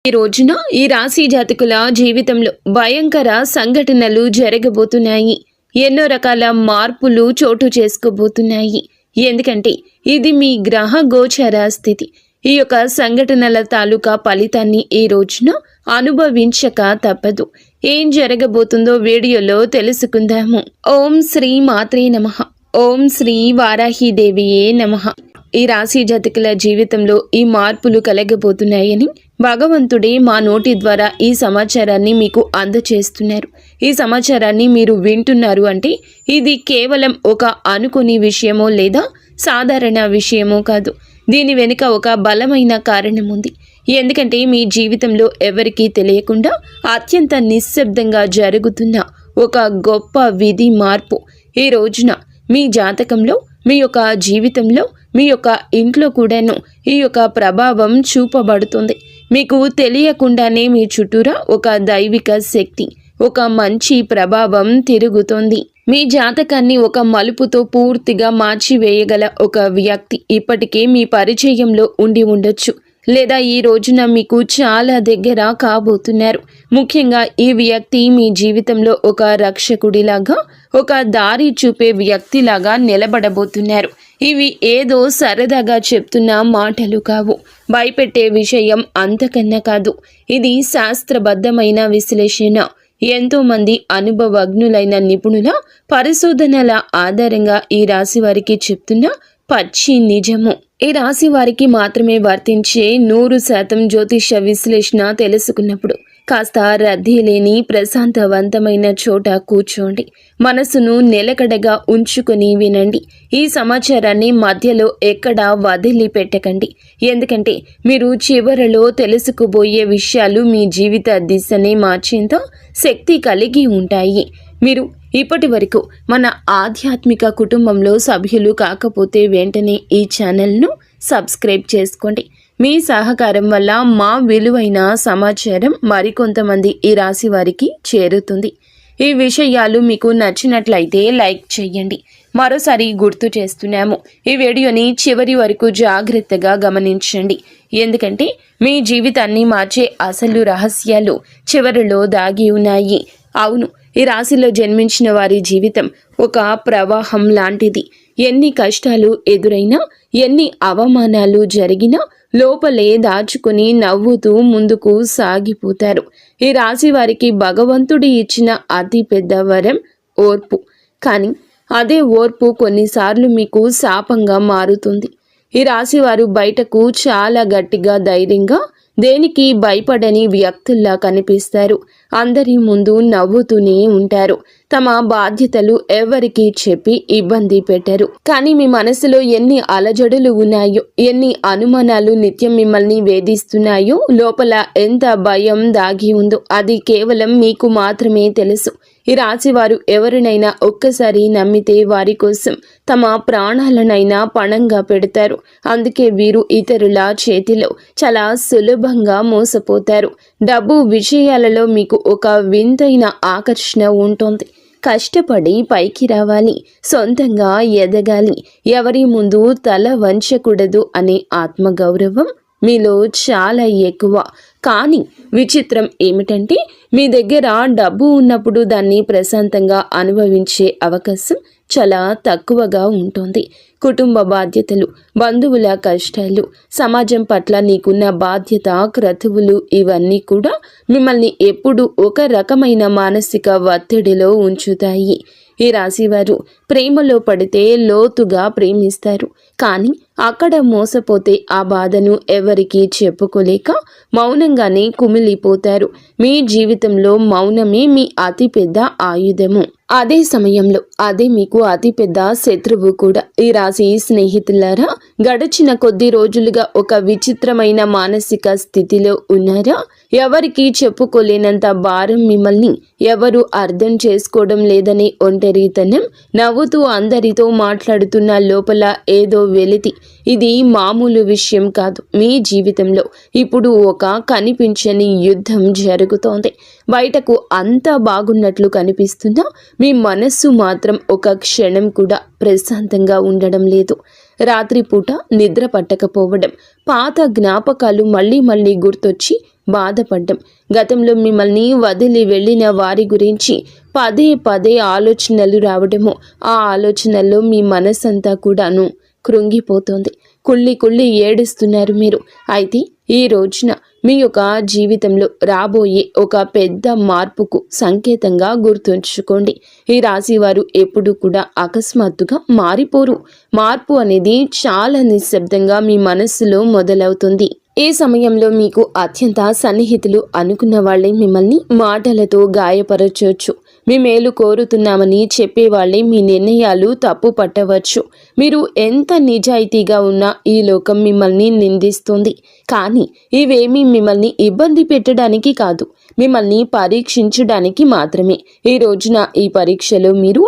ఈ రోజున ఈ రాశి జాతకుల జీవితంలో భయంకర సంఘటనలు జరగబోతున్నాయి. ఎన్నో రకాల మార్పులు చోటు చేసుకోబోతున్నాయి. ఎందుకంటే ఇది మీ గ్రహ గోచర స్థితి. ఈ యొక్క సంఘటనల తాలూకా ఫలితాన్ని ఈ రోజున అనుభవించక తప్పదు. ఏం జరగబోతుందో వీడియోలో తెలుసుకుందాము. ఓం శ్రీ మాత్రే నమః. ఓం శ్రీ వారాహిదేవియే నమః. ఈ రాశి జాతకుల జీవితంలో ఈ మార్పులు కలగబోతున్నాయని భగవంతుడే మా నోటి ద్వారా ఈ సమాచారాన్ని మీకు అందచేస్తున్నారు. ఈ సమాచారాన్ని మీరు వింటున్నారు అంటే ఇది కేవలం ఒక అనుకోని విషయమో లేదా సాధారణ విషయమో కాదు. దీని వెనుక ఒక బలమైన కారణం ఉంది. ఎందుకంటే మీ జీవితంలో ఎవరికీ తెలియకుండా అత్యంత నిశ్శబ్దంగా జరుగుతున్న ఒక గొప్ప విధి మార్పు ఈ రోజున మీ జాతకంలో, మీ యొక్క జీవితంలో, మీ యొక్క ఇంట్లో కూడాను ఈ యొక్క ప్రభావం చూపబడుతుంది. మీకు తెలియకుండానే మీ చుట్టూరా ఒక దైవిక శక్తి, ఒక మంచి ప్రభావం తిరుగుతోంది. మీ జాతకాన్ని ఒక మలుపుతో పూర్తిగా మార్చివేయగల ఒక వ్యక్తి ఇప్పటికే మీ పరిచయంలో ఉండి ఉండొచ్చు, లేదా ఈ రోజున మీకు చాలా దగ్గర కాబోతున్నారు. ముఖ్యంగా ఈ వ్యక్తి మీ జీవితంలో ఒక రక్షకుడిలాగా, ఒక దారి చూపే వ్యక్తిలాగా నిలబడబోతున్నారు. ఇవి ఏదో సరదాగా చెప్తున్న మాటలు కావు, భయపెట్టే విషయం అంతకన్నా కాదు. ఇది శాస్త్రబద్ధమైన విశ్లేషణ. ఎంతోమంది అనుభవజ్ఞులైన నిపుణుల పరిశోధనల ఆధారంగా ఈ రాశి వారికి చెప్తున్న పచ్చి నిజము. ఈ రాశి వారికి మాత్రమే వర్తించే 100% జ్యోతిష విశ్లేషణ తెలుసుకున్నప్పుడు కాస్త రద్దీ లేని ప్రశాంతవంతమైన చోట కూర్చోండి. మనసును నిలకడగా ఉంచుకొని వినండి. ఈ సమాచారాన్ని మధ్యలో ఎక్కడా వదిలిపెట్టకండి. ఎందుకంటే మీరు చివరలో తెలుసుకోబోయే విషయాలు మీ జీవిత దిశనే మార్చేంత శక్తి కలిగి ఉంటాయి. మీరు ఇప్పటి వరకు మన ఆధ్యాత్మిక కుటుంబంలో సభ్యులు కాకపోతే వెంటనే ఈ ఛానల్ను సబ్స్క్రైబ్ చేసుకోండి. మీ సహకారం వల్ల మా విలువైన సమాచారం మరికొంతమంది ఈ రాశి వారికి చేరుతుంది. ఈ విషయాలు మీకు నచ్చినట్లయితే లైక్ చేయండి. మరోసారి గుర్తు చేస్తున్నాము, ఈ వీడియోని చివరి వరకు జాగ్రత్తగా గమనించండి. ఎందుకంటే మీ జీవితాన్ని మార్చే అసలు రహస్యాలు చివరిలో దాగి ఉన్నాయి. అవును, ఈ రాశిలో జన్మించిన వారి జీవితం ఒక ప్రవాహం లాంటిది. ఎన్ని కష్టాలు ఎదురైనా, ఎన్ని అవమానాలు జరిగినా లోపలే దాచుకుని నవ్వుతూ ముందుకు సాగిపోతారు. ఈ రాశి వారికి భగవంతుడి ఇచ్చిన అతి పెద్ద వరం ఓర్పు. కానీ అదే ఓర్పు కొన్నిసార్లు మీకు శాపంగా మారుతుంది. ఈ రాశి వారు బయటకు చాలా గట్టిగా, ధైర్యంగా, దేనికి భయపడని వ్యక్తుల్లా కనిపిస్తారు. అందరి ముందు నవ్వుతూనే ఉంటారు. తమ బాధ్యతలు ఎవరికీ చెప్పి ఇబ్బంది పెట్టరు. కానీ మీ మనసులో ఎన్ని అలజడులు ఉన్నాయో, ఎన్ని అనుమానాలు నిత్యం మిమ్మల్ని వేధిస్తున్నాయో, లోపల ఎంత భయం దాగి ఉందో అది కేవలం మీకు మాత్రమే తెలుసు. ఈ రాశివారు ఎవరినైనా ఒక్కసారి నమ్మితే వారి కోసం తమ ప్రాణాలనైనా పణంగా పెడతారు. అందుకే వీరు ఇతరుల చేతిలో చాలా సులభంగా మోసపోతారు. డబ్బు విషయాలలో మీకు ఒక వింతైన ఆకర్షణ ఉంటుంది. కష్టపడి పైకి రావాలి, సొంతంగా ఎదగాలి, ఎవరి ముందు తల వంచకూడదు అనే ఆత్మగౌరవం మీలో చాలా ఎక్కువ. కానీ విచిత్రం ఏమిటంటే మీ దగ్గర డబ్బు ఉన్నప్పుడు దాన్ని ప్రశాంతంగా అనుభవించే అవకాశం చాలా తక్కువగా ఉంటుంది. కుటుంబ బాధ్యతలు, బంధువుల కష్టాలు, సమాజం పట్ల నీకున్న బాధ్యత, క్రతువులు ఇవన్నీ కూడా మిమ్మల్ని ఎప్పుడూ ఒక రకమైన మానసిక ఒత్తిడిలో ఉంచుతాయి. ఈ రాశివారు ప్రేమలో పడితే లోతుగా ప్రేమిస్తారు. కానీ అక్కడ మోసపోతే ఆ బాధను ఎవరికీ చెప్పుకోలేక మౌనంగానే కుమిలిపోతారు. మీ జీవితంలో మౌనమే మీ అతిపెద్ద ఆయుధము. అదే సమయంలో అదే మీకు అతిపెద్ద శత్రువు కూడా. ఈ రాశి స్నేహితులారా, గడిచిన కొద్ది రోజులుగా ఒక విచిత్రమైన మానసిక స్థితిలో ఉన్నారా? ఎవరికీ చెప్పుకోలేనంత భారం మిమ్మల్ని ఎవరు అర్థం చేసుకోవడం లేదనే ఒంటరితనం, నవ్వుతూ అందరితో మాట్లాడుతున్న లోపల ఏదో వెలితి. ఇది మామూలు విషయం కాదు. మీ జీవితంలో ఇప్పుడు ఒక కనిపించని యుద్ధం జరుగుతోంది. బయటకు అంతా బాగున్నట్లు కనిపిస్తున్నా మీ మనస్సు మాత్రం ఒక క్షణం కూడా ప్రశాంతంగా ఉండడం లేదు. రాత్రిపూట నిద్ర పట్టకపోవడం, పాత జ్ఞాపకాలు మళ్ళీ మళ్ళీ గుర్తొచ్చి బాధపడ్డం, గతంలో మిమ్మల్ని వదిలి వెళ్ళిన వారి గురించి పదే పదే ఆలోచనలు రావడము, ఆ ఆలోచనల్లో మీ మనసంతా కూడాను కృంగిపోతుంది. కుళ్ళి కుళ్ళి ఏడుస్తున్నారు మీరు. అయితే ఈ రోజున మీ యొక్క జీవితంలో రాబోయే ఒక పెద్ద మార్పుకు సంకేతంగా గుర్తుంచుకోండి. ఈ రాశి వారు ఎప్పుడు కూడా అకస్మాత్తుగా మారిపోరు. మార్పు అనేది చాలా నిశ్శబ్దంగా మీ మనస్సులో మొదలవుతుంది. ఈ సమయంలో మీకు అత్యంత సన్నిహితులు అనుకున్న వాళ్ళే మిమ్మల్ని మాటలతో గాయపరచవచ్చు. మీ మేలు కోరుతున్నామని చెప్పేవాళ్లే మీ నిర్ణయాలు తప్పు పట్టవచ్చు. మీరు ఎంత నిజాయితీగా ఉన్నా ఈ లోకం మిమ్మల్ని నిందిస్తుంది. కానీ ఇవేమీ మిమ్మల్ని ఇబ్బంది పెట్టడానికి కాదు, మిమ్మల్ని పరీక్షించడానికి మాత్రమే. ఈ రోజున ఈ పరీక్షలో మీరు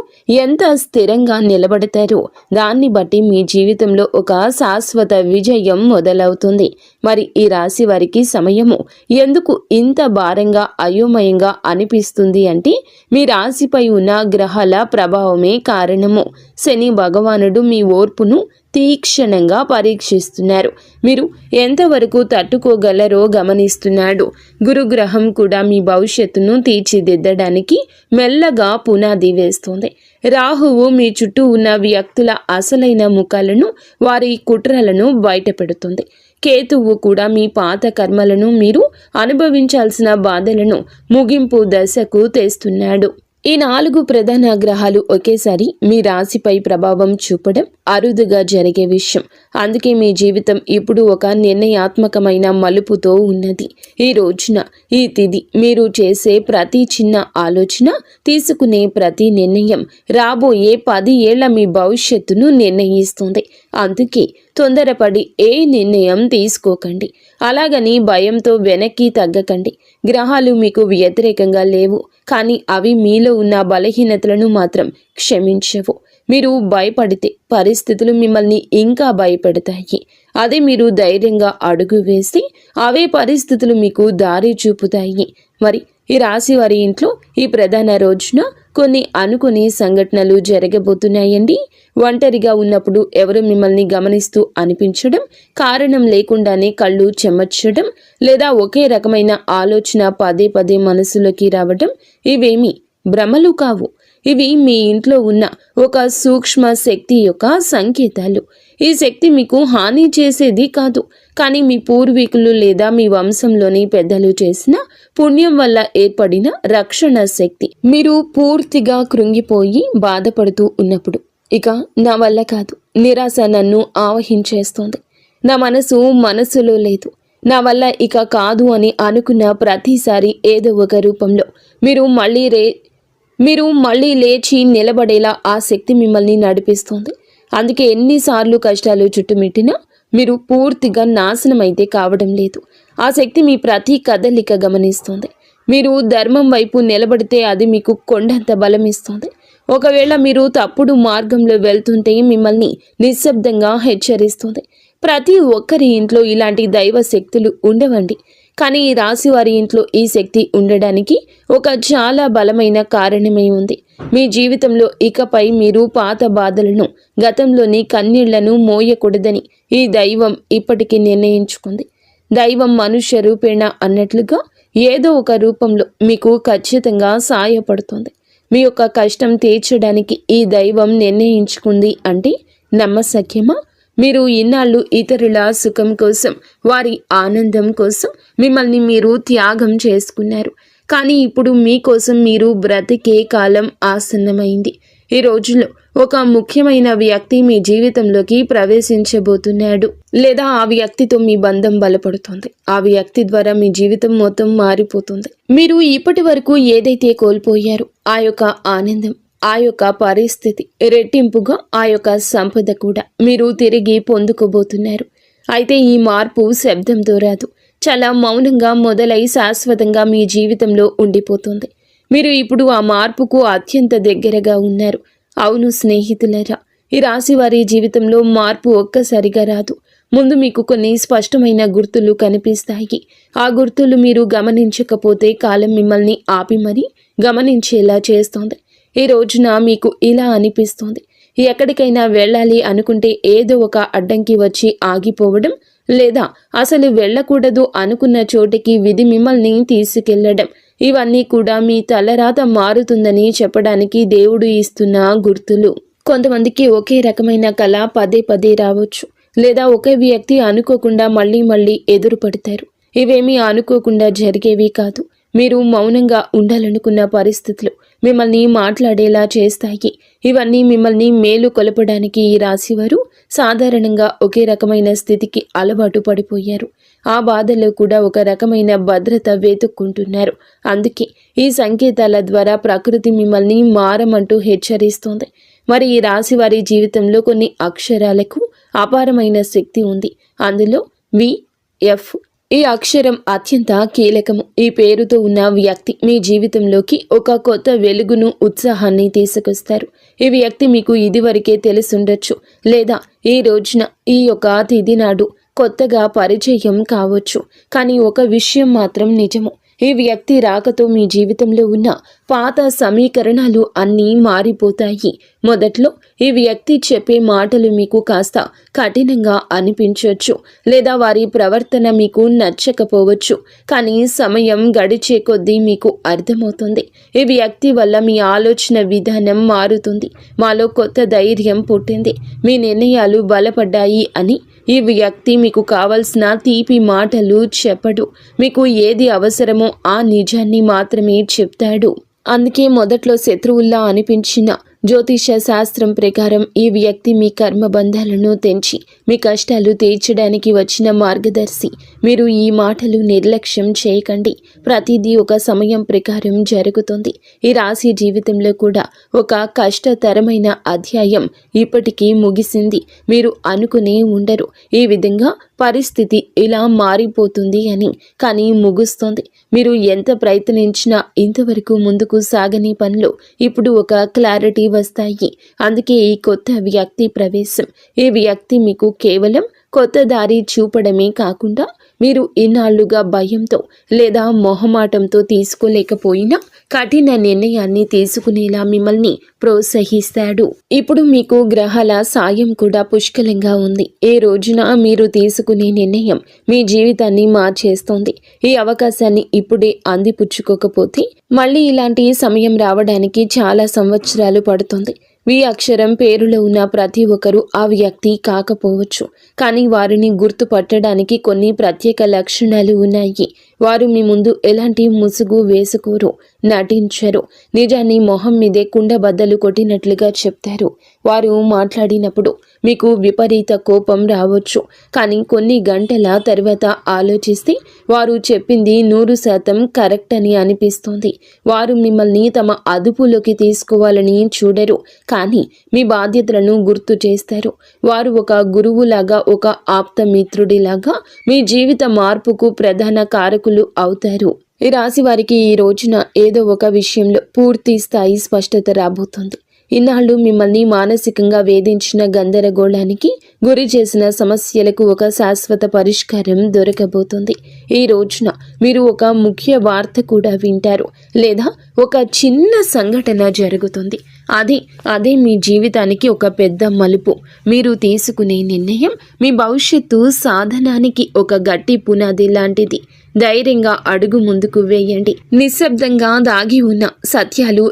ఎంత స్థిరంగా నిలబడతారో దాన్ని బట్టి మీ జీవితంలో ఒక శాశ్వత విజయం మొదలవుతుంది. మరి ఈ రాశి వారికి సమయము ఎందుకు ఇంత భారంగా అయోమయంగా అనిపిస్తుంది అంటే మీ రాశిపై ఉన్న గ్రహాల ప్రభావమే కారణము. శని భగవానుడు మీ ఓర్పును తీక్షణంగా పరీక్షిస్తున్నారు. మీరు ఎంతవరకు తట్టుకోగలరో గమనిస్తున్నాడు. గురుగ్రహం కూడా మీ భవిష్యత్తును తీర్చిదిద్దడానికి మెల్లగా పునాది వేస్తుంది. రాహువు మీ చుట్టూ ఉన్న వ్యక్తుల అసలైన ముఖాలను, వారి కుట్రలను బయటపెడుతుంది. కేతువు కూడా మీ పాత కర్మలను, మీరు అనుభవించాల్సిన బాధలను ముగింపు దశకు తెస్తున్నాడు. ఈ 4 ప్రధాన గ్రహాలు ఒకేసారి మీ రాశిపై ప్రభావం చూపడం అరుదుగా జరిగే విషయం. అందుకే మీ జీవితం ఇప్పుడు ఒక నిర్ణయాత్మకమైన మలుపుతో ఉన్నది. ఈ రోజున, ఈ తిథి, మీరు చేసే ప్రతి చిన్న ఆలోచన, తీసుకునే ప్రతి నిర్ణయం రాబోయే 10 ఏళ్ల మీ భవిష్యత్తును నిర్ణయిస్తుంది. అందుకే తొందరపడి ఏ నిర్ణయం తీసుకోకండి. అలాగని భయంతో వెనక్కి తగ్గకండి. గ్రహాలు మీకు వ్యతిరేకంగా లేవు, కానీ అవి మీలో ఉన్న బలహీనతలను మాత్రం క్షమించవు. మీరు భయపడితే పరిస్థితులు మిమ్మల్ని ఇంకా భయపెడతాయి. అదే మీరు ధైర్యంగా అడుగు వేసి అవే పరిస్థితులు మీకు దారి చూపుతాయి. మరి ఈ రాశి వారి ఇంట్లో ఈ ప్రధాన రోజున కొన్ని అనుకుని సంఘటనలు జరగబోతున్నాయండి. ఒంటరిగా ఉన్నప్పుడు ఎవరు మిమ్మల్ని గమనిస్తూ అనిపించడం, కారణం లేకుండానే కళ్ళు చెమర్చడం, లేదా ఒకే రకమైన ఆలోచన పదే పదే మనసులోకి రావడం ఇవేమీ భ్రమలు కావు. ఇవి మీ ఇంట్లో ఉన్న ఒక సూక్ష్మ శక్తి యొక్క సంకేతాలు. ఈ శక్తి మీకు హాని చేసేది కాదు, కానీ మీ పూర్వీకులు లేదా మీ వంశంలోని పెద్దలు చేసిన పుణ్యం వల్ల ఏర్పడిన రక్షణ శక్తి. మీరు పూర్తిగా కృంగిపోయి బాధపడుతూ ఉన్నప్పుడు, ఇక నా వల్ల కాదు, నిరాశ నన్ను ఆవహించేస్తోంది, నా మనసులో లేదు, నా వల్ల ఇక కాదు అని అనుకున్న ప్రతిసారి ఏదో ఒక రూపంలో మీరు మళ్ళీ లేచి నిలబడేలా ఆ శక్తి మిమ్మల్ని నడిపిస్తోంది. అందుకే ఎన్నిసార్లు కష్టాలు చుట్టుమిట్టినా మీరు పూర్తిగా నాశనం అయితే కావడం లేదు. ఆ శక్తి మీ ప్రతి కదలిక గమనిస్తోంది. మీరు ధర్మం వైపు నిలబడితే అది మీకు కొండంత బలం ఇస్తుంది. ఒకవేళ మీరు తప్పుడు మార్గంలో వెళ్తుంటే మిమ్మల్ని నిశ్శబ్దంగా హెచ్చరిస్తుంది. ప్రతి ఒక్కరి ఇంట్లో ఇలాంటి దైవ శక్తులు ఉండవండి, కానీ ఈ రాశి వారి ఇంట్లో ఈ శక్తి ఉండడానికి ఒక చాలా బలమైన కారణమే ఉంది. మీ జీవితంలో ఇకపై మీరు పాత బాధలను, గతంలోని కన్నీళ్లను మోయకూడదని ఈ దైవం ఇప్పటికీ నిర్ణయించుకుంది. దైవం మనుష్య రూపేణ అన్నట్లుగా ఏదో ఒక రూపంలో మీకు ఖచ్చితంగా సాయపడుతుంది. మీ యొక్క కష్టం తీర్చడానికి ఈ దైవం నిర్ణయించుకుంది అంటే నమ్మశక్యమా? మీరు ఇన్నాళ్ళు ఇతరుల సుఖం కోసం, వారి ఆనందం కోసం మిమ్మల్ని మీరు త్యాగం చేసుకున్నారు. కానీ ఇప్పుడు మీకోసం మీరు బ్రతికే కాలం ఆసన్నమైంది. ఈ రోజుల్లో ఒక ముఖ్యమైన వ్యక్తి మీ జీవితంలోకి ప్రవేశించబోతున్నాడు, లేదా ఆ వ్యక్తితో మీ బంధం బలపడుతుంది. ఆ వ్యక్తి ద్వారా మీ జీవితం మొత్తం మారిపోతుంది. మీరు ఇప్పటి వరకు ఏదైతే కోల్పోయారో ఆ యొక్క ఆనందం, ఆ యొక్క పరిస్థితి, రెట్టింపుగా ఆ యొక్క సంపద కూడా మీరు తిరిగి పొందుకోబోతున్నారు. అయితే ఈ మార్పు శబ్దంతో రాదు, చాలా మౌనంగా మొదలై శాశ్వతంగా మీ జీవితంలో ఉండిపోతుంది. మీరు ఇప్పుడు ఆ మార్పుకు అత్యంత దగ్గరగా ఉన్నారు. అవును స్నేహితులరా, ఈ రాశి వారి జీవితంలో మార్పు ఒక్కసారిగా రాదు. ముందు మీకు కొన్ని స్పష్టమైన గుర్తులు కనిపిస్తాయి. ఆ గుర్తులు మీరు గమనించకపోతే కాలం మిమ్మల్ని ఆపి మరీ గమనించేలా చేస్తోంది. ఈ రోజున మీకు ఇలా అనిపిస్తోంది, ఎక్కడికైనా వెళ్ళాలి అనుకుంటే ఏదో ఒక అడ్డంకి వచ్చి ఆగిపోవడం, లేదా అసలు వెళ్ళకూడదు అనుకున్న చోటికి విధి మిమ్మల్ని తీసుకెళ్లడం, ఇవన్నీ కూడా మీ తలరాత మారుతుందని చెప్పడానికి దేవుడు ఇస్తున్న గుర్తులు. కొంతమందికి ఒకే రకమైన కళ పదే పదే రావచ్చు, లేదా ఒకే వ్యక్తి అనుకోకుండా మళ్ళీ మళ్ళీ ఎదురుపడతారు. ఇవేమీ అనుకోకుండా జరిగేవి కాదు. మీరు మౌనంగా ఉండాలనుకున్న పరిస్థితులు మిమ్మల్ని మాట్లాడేలా చేస్తాయి. ఇవన్నీ మిమ్మల్ని మేలు కొలపడానికి ఈ రాశివారు సాధారణంగా ఒకే రకమైన స్థితికి అలవాటు పడిపోయారు. ఆ బాధలో కూడా ఒక రకమైన భద్రత వెతుక్కుంటున్నారు. అందుకే ఈ సంకేతాల ద్వారా ప్రకృతి మిమ్మల్ని మారమంటూ హెచ్చరిస్తోంది. మరి ఈ రాశి వారి జీవితంలో కొన్ని అక్షరాలకు అపారమైన శక్తి ఉంది. అందులో వి.ఎఫ్. ఈ అక్షరం అత్యంత కీలకము. ఈ పేరుతో ఉన్న వ్యక్తి మీ జీవితంలోకి ఒక కొత్త వెలుగును, ఉత్సాహాన్ని తీసుకొస్తారు. ఈ వ్యక్తి మీకు ఇదివరకే తెలుసుండొచ్చు, లేదా ఈ రోజున ఈ యొక్క తిథి నాడు కొత్తగా పరిచయం కావచ్చు. కానీ ఒక విషయం మాత్రం నిజము. ఈ వ్యక్తి రాకతో మీ జీవితంలో ఉన్న పాత సమీకరణాలు అన్నీ మారిపోతాయి. మొదట్లో ఈ వ్యక్తి చెప్పే మాటలు మీకు కాస్త కఠినంగా అనిపించవచ్చు, లేదా వారి ప్రవర్తన మీకు నచ్చకపోవచ్చు. కానీ సమయం గడిచే కొద్దీ మీకు అర్థమవుతుంది, ఈ వ్యక్తి వల్ల మీ ఆలోచన విధానం మారుతుంది, మాలో కొత్త ధైర్యం పుట్టింది, మీ నిర్ణయాలు బలపడ్డాయి అని. ఈ వ్యక్తి మీకు కావలసిన తీపి మాటలు చెప్పడు, మీకు ఏది అవసరమో ఆ నిజాన్ని మాత్రమే చెప్తాడు. అందుకే మొదట్లో శత్రువుల్లా అనిపించిన జ్యోతిష శాస్త్రం ప్రకారం ఈ వ్యక్తి మీ కర్మబంధాలను తెంచి మీ కష్టాలు తీర్చడానికి వచ్చిన మార్గదర్శి. మీరు ఈ మాటలు నిర్లక్ష్యం చేయకండి. ప్రతిదీ ఒక సమయం ప్రకారం జరుగుతుంది. ఈ రాశి జీవితంలో కూడా ఒక కష్టతరమైన అధ్యాయం ఇప్పటికీ ముగిసింది. మీరు అనుకునే ఉండరు ఈ విధంగా పరిస్థితి ఇలా మారిపోతుంది అని, కానీ ముగుస్తోంది. మీరు ఎంత ప్రయత్నించినా ఇంతవరకు ముందుకు సాగని పనులు ఇప్పుడు ఒక క్లారిటీ వస్తాయి. అందుకే ఈ కొత్త వ్యక్తి ప్రవేశం. ఈ వ్యక్తి మీకు కేవలం కొత్త దారి చూపడమే కాకుండా మీరు ఇన్నాళ్లుగా భయంతో లేదా మొహమాటంతో తీసుకోలేకపోయినా కఠిన నిర్ణయాన్ని తీసుకునేలా మిమ్మల్ని ప్రోత్సహిస్తాడు. ఇప్పుడు మీకు గ్రహాల సాయం కూడా పుష్కలంగా ఉంది. ఏ రోజున మీరు తీసుకునే నిర్ణయం మీ జీవితాన్ని మార్చేస్తోంది. ఈ అవకాశాన్ని ఇప్పుడే అందిపుచ్చుకోకపోతే మళ్ళీ ఇలాంటి సమయం రావడానికి చాలా సంవత్సరాలు పడుతుంది. వి అక్షరం పేరులో ఉన్న ప్రతి ఒక్కరూ ఆ వ్యక్తి కాకపోవచ్చు, కానీ వారిని గుర్తుపట్టడానికి కొన్ని ప్రత్యేక లక్షణాలు ఉన్నాయి. వారు మీ ముందు ఎలాంటి ముసుగు వేసుకోరు, నటించరు. నిజాన్ని మొహం మీదే కుండబద్దలు కొట్టినట్లుగా చెప్తారు. వారు మాట్లాడినప్పుడు మీకు విపరీత కోపం రావచ్చు, కానీ కొన్ని గంటల తర్వాత ఆలోచిస్తే వారు చెప్పింది 100% కరెక్ట్ అని అనిపిస్తుంది. వారు మిమ్మల్ని తమ అదుపులోకి తీసుకోవాలని చూడరు, కానీ మీ బాధ్యతలను గుర్తు చేస్తారు. వారు ఒక గురువులాగా, ఒక ఆప్త మిత్రుడిలాగా మీ జీవిత మార్పుకు ప్రధాన కారకులు అవుతారు. ఈ రాశి వారికి ఈ రోజున ఏదో ఒక విషయంలో పూర్తి స్థాయి స్పష్టత రాబోతుంది. ఇన్నాళ్ళు మిమ్మల్ని మానసికంగా వేధించిన గందరగోళానికి గురి చేసిన సమస్యలకు ఒక శాశ్వత పరిష్కారం దొరకబోతుంది. ఈ రోజున మీరు ఒక ముఖ్య వార్త కూడా వింటారు, లేదా ఒక చిన్న సంఘటన జరుగుతుంది. అదే మీ జీవితానికి ఒక పెద్ద మలుపు. మీరు తీసుకునే నిర్ణయం మీ భవిష్యత్తు సాధనానికి ఒక గట్టి పునాది లాంటిది. ధైర్యంగా అడుగు ముందుకు వేయండి. నిశ్శబ్దంగా దాగి ఉన్న సత్యాలు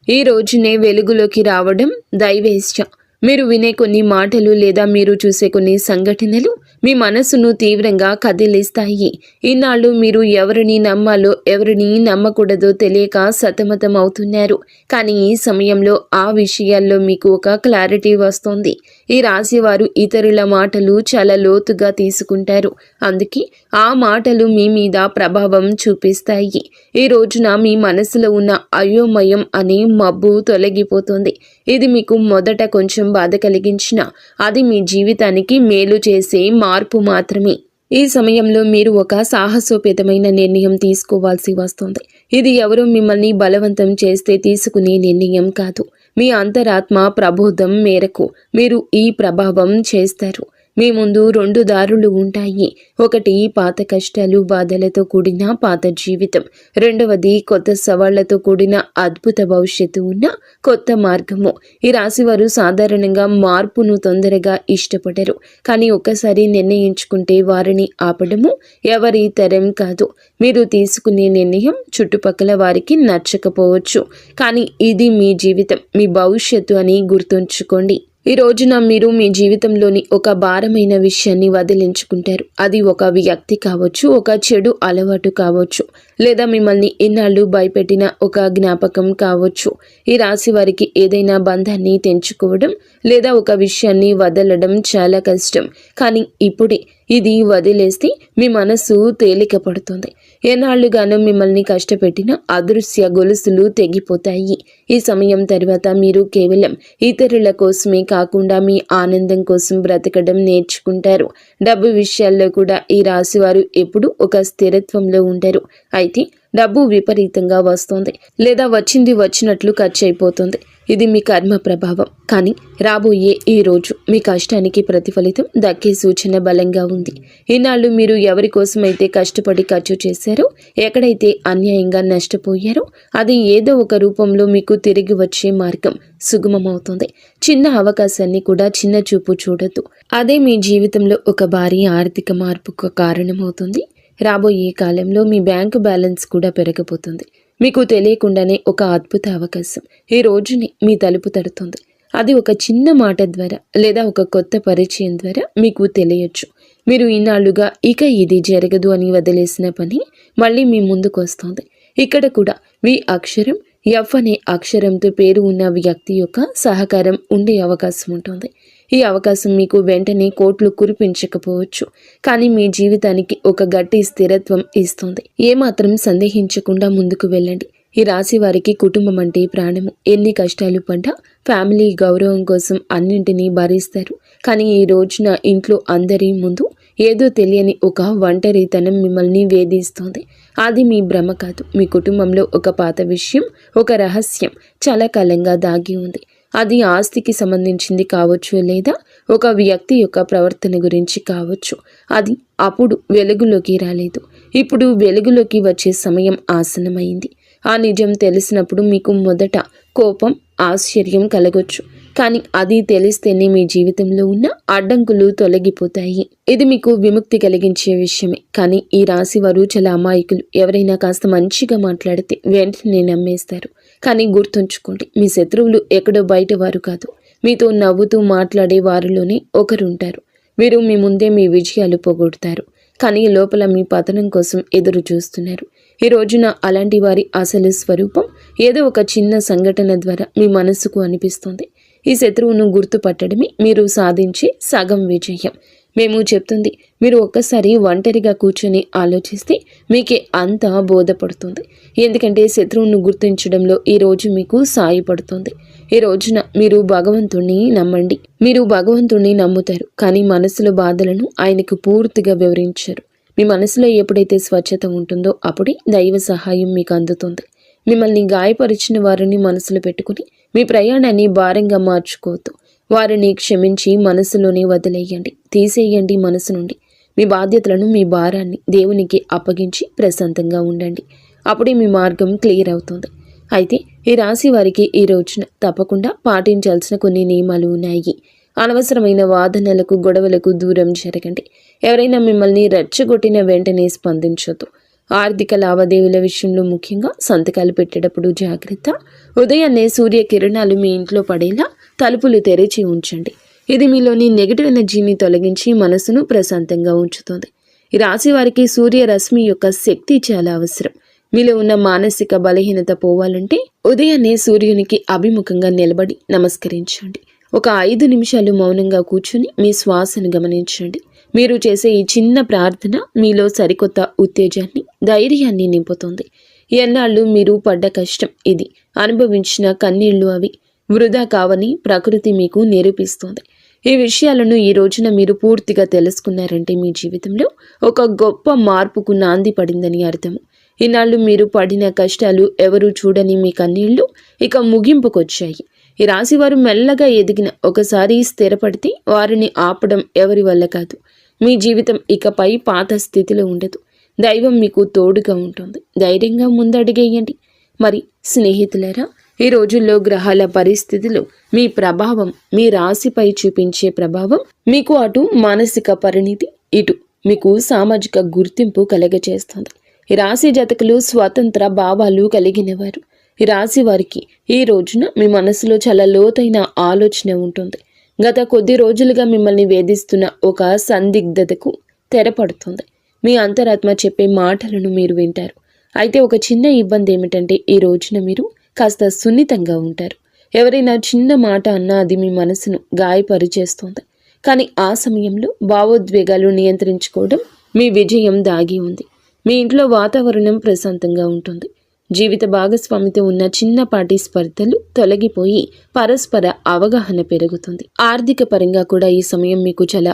ఈ రోజునే వెలుగులోకి రావడం దైవేచ్ఛ. మీరు వినే కొన్ని మాటలు లేదా మీరు చూసే కొన్ని సంఘటనలు మీ మనసును తీవ్రంగా కదిలిస్తాయి. ఇన్నాళ్ళు మీరు ఎవరిని నమ్మాలో ఎవరిని నమ్మకూడదో తెలియక సతమతం అవుతున్నారు. కానీ ఈ సమయంలో ఆ విషయాల్లో మీకు ఒక క్లారిటీ వస్తుంది. ఈ రాశి వారు ఇతరుల మాటలు చాలా లోతుగా తీసుకుంటారు. అందుకే ఆ మాటలు మీ మీద ప్రభావం చూపిస్తాయి. ఈ రోజున మీ మనసులో ఉన్న అయోమయం అనే మబ్బు తొలగిపోతుంది. ఇది మీకు మొదట కొంచెం బాధ కలిగించిన అది మీ జీవితానికి మేలు చేసే మార్పు మాత్రమే. ఈ సమయంలో మీరు ఒక సాహసోపేతమైన నిర్ణయం తీసుకోవాల్సి వస్తుంది. ఇది ఎవరో మిమ్మల్ని బలవంతం చేస్తే తీసుకునే నిర్ణయం కాదు. మీ అంతరాత్మ ప్రబోధం మేరకు మీరు ఈ ప్రభావం చేస్తారు. మీ ముందు 2 దారులు ఉంటాయి. ఒకటి పాత కష్టాలు బాధలతో కూడిన పాత జీవితం, రెండవది కొత్త సవాళ్లతో కూడిన అద్భుత భవిష్యత్తు ఉన్న కొత్త మార్గము. ఈ రాశివారు సాధారణంగా మార్పును తొందరగా ఇష్టపడరు, కానీ ఒక్కసారి నిర్ణయించుకుంటే వారిని ఆపడము ఎవరి తరం కాదు. మీరు తీసుకునే నిర్ణయం చుట్టుపక్కల వారికి నచ్చకపోవచ్చు, కానీ ఇది మీ జీవితం, మీ భవిష్యత్తు అని గుర్తుంచుకోండి. ఈ రోజున మీరు మీ జీవితంలోని ఒక భారమైన విషయాన్ని వదిలించుకుంటారు. అది ఒక వ్యక్తి కావచ్చు, ఒక చెడు అలవాటు కావచ్చు, లేదా మిమ్మల్ని ఇన్నాళ్ళు భయపెట్టిన ఒక జ్ఞాపకం కావచ్చు. ఈ రాశి వారికి ఏదైనా బంధాన్ని తెంచుకోవడం లేదా ఒక విషయాన్ని వదలడం చాలా కష్టం, కానీ ఇప్పుడే ఇది వదిలేస్తే మీ మనసు తేలిక పడుతుంది. ఎన్నాళ్లుగానో మిమ్మల్ని కష్టపెట్టిన అదృశ్య గొలుసులు తెగిపోతాయి. ఈ సమయం తర్వాత మీరు కేవలం ఇతరుల కోసమే కాకుండా మీ ఆనందం కోసం బ్రతకడం నేర్చుకుంటారు. డబ్బు విషయాల్లో కూడా ఈ రాశివారు ఎప్పుడూ ఒక స్థిరత్వంలో ఉంటారు. అయితే డబ్బు విపరీతంగా వస్తుంది, లేదా వచ్చింది వచ్చినట్లు ఖర్చు అయిపోతుంది. ఇది మీ కర్మ ప్రభావం, కానీ రాబోయే ఈ రోజు మీ కష్టానికి ప్రతిఫలితం దక్కే సూచన బలంగా ఉంది. ఈనాళ్ళు మీరు ఎవరి కోసమైతే కష్టపడి ఖర్చు చేశారో, ఎక్కడైతే అన్యాయంగా నష్టపోయారో, అది ఏదో ఒక రూపంలో మీకు తిరిగి వచ్చే మార్గం సుగమమవుతుంది. చిన్న అవకాశాన్ని కూడా చిన్న చూపు చూడొద్దు. అదే మీ జీవితంలో ఒక భారీ ఆర్థిక మార్పుకు కారణమవుతుంది. రాబోయే కాలంలో మీ బ్యాంకు బ్యాలెన్స్ కూడా పెరగబోతుంది. మీకు తెలియకుండానే ఒక అద్భుత అవకాశం ఈ రోజుని మీ తలుపు తడుతుంది. అది ఒక చిన్న మాట ద్వారా లేదా ఒక కొత్త పరిచయం ద్వారా మీకు తెలియచ్చు. మీరు ఇన్నాళ్లుగా ఇక ఇది జరగదు అని వదిలేసిన పని మళ్ళీ మీ ముందుకు వస్తుంది. ఇక్కడ కూడా వి అక్షరం, ఎఫ్ అనే అక్షరంతో పేరు ఉన్న వ్యక్తి యొక్క సహకారం ఉండే అవకాశం ఉంటుంది. ఈ అవకాశం మీకు వెంటనే కోట్లు కురిపించకపోవచ్చు, కానీ మీ జీవితానికి ఒక గట్టి స్థిరత్వం ఇస్తుంది. ఏమాత్రం సందేహించకుండా ముందుకు వెళ్ళండి. ఈ రాశి వారికి కుటుంబం అంటే ప్రాణము. ఎన్ని కష్టాలు పడ్డా ఫ్యామిలీ గౌరవం కోసం అన్నింటినీ భరిస్తారు. కానీ ఈ రోజున ఇంట్లో అందరి ముందు ఏదో తెలియని ఒక ఒంటరితనం మిమ్మల్ని వేధిస్తోంది. అది మీ భ్రమ కాదు. మీ కుటుంబంలో ఒక పాత విషయం, ఒక రహస్యం చాలా కాలంగా దాగి ఉంది. అది ఆస్తికి సంబంధించింది కావచ్చు, లేదా ఒక వ్యక్తి యొక్క ప్రవర్తన గురించి కావచ్చు. అది అప్పుడు వెలుగులోకి రాలేదు. ఇప్పుడు వెలుగులోకి వచ్చే సమయం ఆసన్నమైంది. ఆ నిజం తెలిసినప్పుడు మీకు మొదట కోపం, ఆశ్చర్యం కలగొచ్చు, కానీ అది తెలిస్తేనే మీ జీవితంలో ఉన్న అడ్డంకులు తొలగిపోతాయి. ఇది మీకు విముక్తి కలిగించే విషయమే. కానీ ఈ రాశి వారు చాలా అమాయకులు. ఎవరైనా కాస్త మంచిగా మాట్లాడితే వెంటనే నమ్మేస్తారు. కానీ గుర్తుంచుకోండి, మీ శత్రువులు ఎక్కడో బయట వారు కాదు, మీతో నవ్వుతూ మాట్లాడే వారిలోనే ఒకరుంటారు. వీరు మీ ముందే మీ విజయాలు పోగొడతారు, కానీ లోపల మీ పతనం కోసం ఎదురు చూస్తున్నారు. ఈ రోజున అలాంటి వారి అసలు స్వరూపం ఏదో ఒక చిన్న సంఘటన ద్వారా మీ మనసుకు అనిపిస్తుంది. ఈ శత్రువును గుర్తుపట్టడమే మీరు సాధించే సగం విజయం. మేము చెప్తుంది మీరు ఒక్కసారి ఒంటరిగా కూర్చొని ఆలోచిస్తే మీకే అంతా బోధపడుతుంది. ఎందుకంటే శత్రువును గుర్తించడంలో ఈ రోజు మీకు సాయపడుతుంది. ఈ రోజున మీరు భగవంతుణ్ణి నమ్మండి. మీరు భగవంతుణ్ణి నమ్ముతారు, కానీ మనసులో బాధలను ఆయనకు పూర్తిగా వివరించారు. మీ మనసులో ఎప్పుడైతే స్వచ్ఛత ఉంటుందో అప్పుడే దైవ సహాయం మీకు అందుతుంది. మిమ్మల్ని గాయపరిచిన వారిని మనసులో పెట్టుకుని మీ ప్రయాణాన్ని భారంగా మార్చుకోవద్దు. వారిని క్షమించి మనసులోనే వదిలేయండి, తీసేయండి మనసు నుండి. మీ బాధ్యతలను, మీ భారాన్ని దేవునికి అప్పగించి ప్రశాంతంగా ఉండండి. అప్పుడే మీ మార్గం క్లియర్ అవుతుంది. అయితే ఈ రాశి వారికి ఈ రోజున తప్పకుండా పాటించాల్సిన కొన్ని నియమాలు ఉన్నాయి. అనవసరమైన వాదనలకు, గొడవలకు దూరం జరగండి. ఎవరైనా మిమ్మల్ని రెచ్చగొట్టిన వెంటనే స్పందించొద్దు. ఆర్థిక లావాదేవీల విషయంలో ముఖ్యంగా సంతకాలు పెట్టేటప్పుడు జాగ్రత్త. ఉదయాన్నే సూర్యకిరణాలు మీ ఇంట్లో పడేలా తలుపులు తెరిచి ఉంచండి. ఇది మీలోని నెగిటివ్ ఎనర్జీని తొలగించి మనసును ప్రశాంతంగా ఉంచుతుంది. ఈ రాశి వారికి సూర్యరశ్మి యొక్క శక్తి చాలా అవసరం. మీలో ఉన్న మానసిక బలహీనత పోవాలంటే ఉదయాన్నే సూర్యునికి అభిముఖంగా నిలబడి నమస్కరించండి. ఒక 5 నిమిషాలు మౌనంగా కూర్చుని మీ శ్వాసను గమనించండి. మీరు చేసే ఈ చిన్న ప్రార్థన మీలో సరికొత్త ఉత్తేజాన్ని, ధైర్యాన్ని నింపుతుంది. ఎన్నాళ్ళు మీరు పడ్డ కష్టం ఇది, అనుభవించిన కన్నీళ్లు అవి వృధా కావని ప్రకృతి మీకు నిరూపిస్తుంది. ఈ విషయాలను ఈ రోజున మీరు పూర్తిగా తెలుసుకున్నారంటే మీ జీవితంలో ఒక గొప్ప మార్పుకు నాంది పడిందని అర్థం. ఈనాళ్ళు మీరు పడిన కష్టాలు, ఎవరూ చూడని మీ కన్నీళ్లు ఇక ముగింపుకొచ్చాయి. ఈ రాశి వారు మెల్లగా ఎదిగిన ఒకసారి స్థిరపడితే వారిని ఆపడం ఎవరి వల్ల కాదు. మీ జీవితం ఇకపై పాత స్థితిలో ఉండదు. దైవం మీకు తోడుగా ఉంటుంది. ధైర్యంగా ముందడుగేయండి. మరి స్నేహితులారా, ఈ రోజుల్లో గ్రహాల పరిస్థితులు మీ ప్రభావం, మీ రాశిపై చూపించే ప్రభావం మీకు అటు మానసిక పరిణితి, ఇటు మీకు సామాజిక గుర్తింపు కలగజేస్తుంది. ఈ రాశి జాతకులు స్వతంత్ర భావాలు కలిగినవారు. ఈ రాశి వారికి ఈ రోజున మీ మనసులో చాలా లోతైన ఆలోచన ఉంటుంది. గత కొద్ది రోజులుగా మిమ్మల్ని వేధిస్తున్న ఒక సందిగ్ధతకు తెరపడుతుంది. మీ అంతరాత్మ చెప్పే మాటలను మీరు వింటారు. అయితే ఒక చిన్న ఇబ్బంది ఏమిటంటే ఈ రోజున మీరు కాస్త సున్నితంగా ఉంటారు. ఎవరైనా చిన్న మాట అన్నా అది మీ మనసును గాయపరిచేస్తుంది. కానీ ఆ సమయంలో భావోద్వేగాలు నియంత్రించుకోవడం మీ విజయం దాగి ఉంది. మీ ఇంట్లో వాతావరణం ప్రశాంతంగా ఉంటుంది. జీవిత భాగస్వామితో ఉన్న చిన్నపాటి స్పర్ధలు తొలగిపోయి పరస్పర అవగాహన పెరుగుతుంది. ఆర్థిక పరంగా కూడా ఈ సమయం మీకు చాలా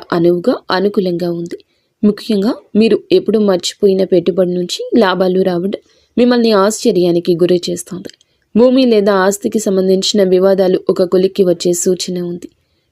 అనుకూలంగా ఉంది. ముఖ్యంగా మీరు ఎప్పుడు మర్చిపోయిన పెట్టుబడి నుంచి లాభాలు రావడం మిమ్మల్ని ఆశ్చర్యానికి గురి చేస్తుంది. భూమి లేదా ఆస్తికి సంబంధించిన వివాదాలు ఒక కొలిక్కి వచ్చే సూచన ఉంది.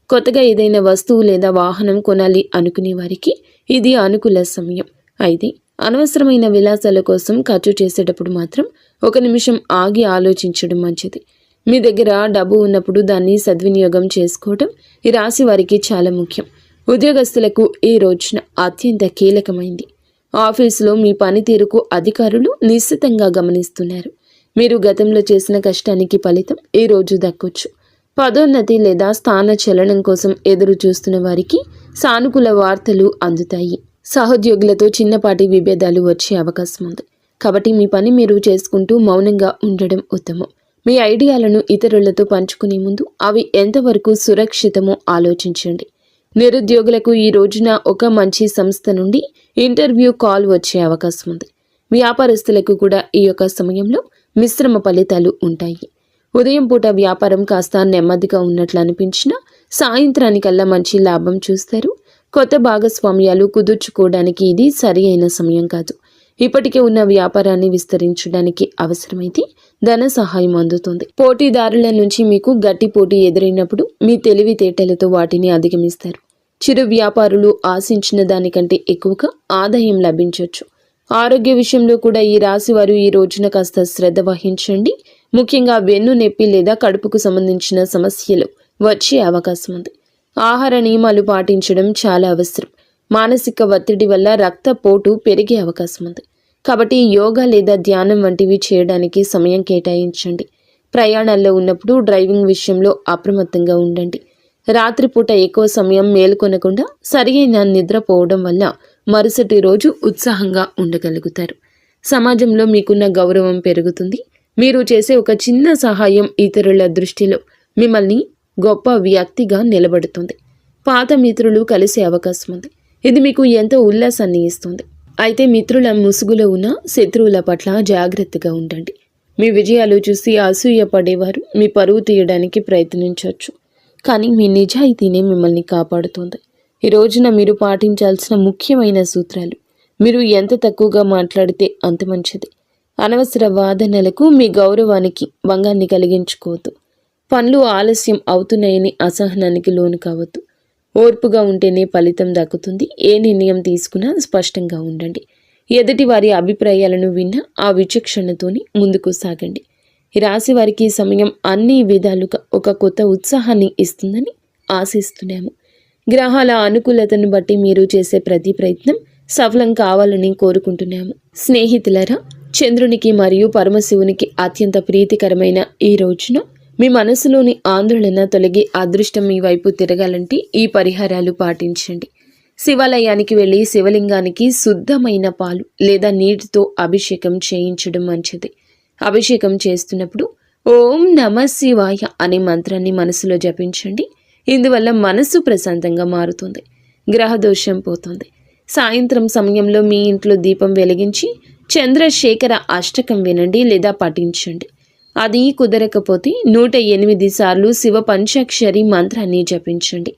కొత్తగా ఏదైనా వస్తువు లేదా వాహనం కొనాలి అనుకునే వారికి ఇది అనుకూల సమయం. అయితే అనవసరమైన విలాసాల కోసం ఖర్చు చేసేటప్పుడు మాత్రం ఒక నిమిషం ఆగి ఆలోచించడం మంచిది. మీ దగ్గర డబ్బు ఉన్నప్పుడు దాన్ని సద్వినియోగం చేసుకోవడం ఈ రాశి వారికి చాలా ముఖ్యం. ఉద్యోగస్తులకు ఈ రోజున అత్యంత కీలకమైంది. ఆఫీసులో మీ పనితీరుకు అధికారులు నిశ్చితంగా గమనిస్తున్నారు. మీరు గతంలో చేసిన కష్టానికి ఫలితం ఈ రోజు దక్కొచ్చు. పదోన్నతి లేదా స్థాన చలనం కోసం ఎదురు చూస్తున్న వారికి సానుకూల వార్తలు అందుతాయి. సహోద్యోగులతో చిన్నపాటి విభేదాలు వచ్చే అవకాశం ఉంది. కాబట్టి మీ పని మీరు చేసుకుంటూ మౌనంగా ఉండడం ఉత్తమం. మీ ఐడియాలను ఇతరులతో పంచుకునే ముందు అవి ఎంతవరకు సురక్షితమో ఆలోచించండి. నిరుద్యోగులకు ఈ రోజున ఒక మంచి సంస్థ నుండి ఇంటర్వ్యూ కాల్ వచ్చే అవకాశం ఉంది. వ్యాపారస్తులకు కూడా ఈ యొక్క సమయంలో మిశ్రమ ఫలితాలు ఉంటాయి. ఉదయం పూట వ్యాపారం కాస్త నెమ్మదిగా ఉన్నట్లు అనిపించినా సాయంత్రానికల్లా మంచి లాభం చూస్తారు. కొత్త భాగస్వామ్యాలు కుదుర్చుకోవడానికి ఇది సరి అయిన సమయం కాదు. ఇప్పటికే ఉన్న వ్యాపారాన్ని విస్తరించడానికి అవసరమైతే ధన సహాయం అందుతుంది. పోటీదారుల నుంచి మీకు గట్టి పోటీ ఎదురైనప్పుడు మీ తెలివితేటలతో వాటిని అధిగమిస్తారు. చిరు వ్యాపారులు ఆశించిన దానికంటే ఎక్కువగా ఆదాయం లభించవచ్చు. ఆరోగ్య విషయంలో కూడా ఈ రాశి వారు ఈ రోజున కాస్త శ్రద్ధ వహించండి. ముఖ్యంగా వెన్ను నొప్పి లేదా కడుపుకు సంబంధించిన సమస్యలు వచ్చే అవకాశం ఉంది. ఆహార నియమాలు పాటించడం చాలా అవసరం. మానసిక ఒత్తిడి వల్ల రక్తపోటు పెరిగే అవకాశం ఉంది. కాబట్టి యోగా లేదా ధ్యానం వంటివి చేయడానికి సమయం కేటాయించండి. ప్రయాణాల్లో ఉన్నప్పుడు డ్రైవింగ్ విషయంలో అప్రమత్తంగా ఉండండి. రాత్రిపూట ఎక్కువ సమయం మేల్కొనకుండా సరియైన నిద్రపోవడం వల్ల మరుసటి రోజు ఉత్సాహంగా ఉండగలుగుతారు. సమాజంలో మీకున్న గౌరవం పెరుగుతుంది. మీరు చేసే ఒక చిన్న సహాయం ఇతరుల దృష్టిలో మిమ్మల్ని గొప్ప వ్యక్తిగా నిలబడుతుంది. పాత మిత్రులు కలిసే అవకాశం ఉంది. ఇది మీకు ఎంతో ఉల్లాసాన్ని ఇస్తుంది. అయితే మిత్రుల ముసుగులో ఉన్న శత్రువుల పట్ల జాగ్రత్తగా ఉండండి. మీ విజయాలు చూసి అసూయ పడేవారు మీ పరువు తీయడానికి ప్రయత్నించవచ్చు. కానీ మీ నిజాయితీనే మిమ్మల్ని కాపాడుతుంది. ఈ రోజున మీరు పాటించాల్సిన ముఖ్యమైన సూత్రాలు: మీరు ఎంత తక్కువగా మాట్లాడితే అంత మంచిది. అనవసర వాదనలకు మీ గౌరవానికి భంగాన్ని కలిగించుకోవద్దు. పనులు ఆలస్యం అవుతున్నాయని అసహనానికి లోను కావద్దు. ఓర్పుగా ఉంటేనే ఫలితం దక్కుతుంది. ఏ నిర్ణయం తీసుకున్నా స్పష్టంగా ఉండండి. ఎదుటి వారి అభిప్రాయాలను విన్నా ఆ విచక్షణతోని ముందుకు సాగండి. ఈ రాశి వారికి ఈ సమయం అన్ని విధాలుగా ఒక కొత్త ఉత్సాహాన్ని ఇస్తుందని ఆశిస్తున్నాము. గ్రహాల అనుకూలతను బట్టి మీరు చేసే ప్రతి ప్రయత్నం సఫలం కావాలని కోరుకుంటున్నాము. స్నేహితులారా, చంద్రునికి మరియు పరమశివునికి అత్యంత ప్రీతికరమైన ఈ రోజున మీ మనసులోని ఆందోళన తొలగి అదృష్టం మీ వైపు తిరగాలంటే ఈ పరిహారాలు పాటించండి. శివాలయానికి వెళ్ళి శివలింగానికి శుద్ధమైన పాలు లేదా నీటితో అభిషేకం చేయించడం మంచిది. అభిషేకం చేస్తున్నప్పుడు ఓం నమ శివాయ అనే మంత్రాన్ని మనసులో జపించండి. ఇందువల్ల మనసు ప్రశాంతంగా మారుతుంది, గ్రహదోషం పోతుంది. సాయంత్రం సమయంలో మీ ఇంట్లో దీపం వెలిగించి చంద్రశేఖర అష్టకం వినండి లేదా పఠించండి. అది కుదరకపోతే 108 సార్లు శివ పంచాక్షరి మంత్రాన్ని జపించండి.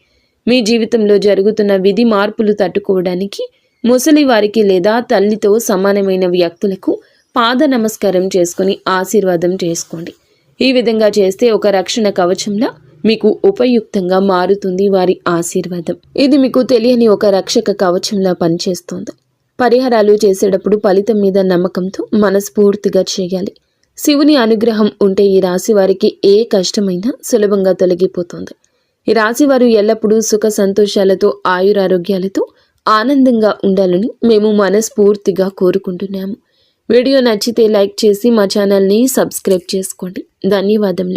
మీ జీవితంలో జరుగుతున్న విధి మార్పులు తట్టుకోవడానికి ముసలి వారికి లేదా తల్లితో సమానమైన వ్యక్తులకు పాద నమస్కారం చేసుకుని ఆశీర్వాదం చేసుకోండి. ఈ విధంగా చేస్తే ఒక రక్షణ కవచంలా మీకు ఉపయుక్తంగా మారుతుంది వారి ఆశీర్వాదం. ఇది మీకు తెలియని ఒక రక్షక కవచంలా పనిచేస్తుంది. పరిహారాలు చేసేటప్పుడు ఫలితం మీద నమ్మకంతో మనస్ఫూర్తిగా చేయాలి. శివుని అనుగ్రహం ఉంటే ఈ రాశి వారికి ఏ కష్టమైనా సులభంగా తొలగిపోతుంది. ఈ రాశి వారు ఎల్లప్పుడూ సుఖ సంతోషాలతో ఆయురారోగ్యాలతో ఆనందంగా ఉండాలని మేము మనస్ఫూర్తిగా కోరుకుంటున్నాము. వీడియో నచ్చితే లైక్ చేసి మా ఛానల్ని సబ్స్క్రైబ్ చేసుకోండి. ధన్యవాదములు.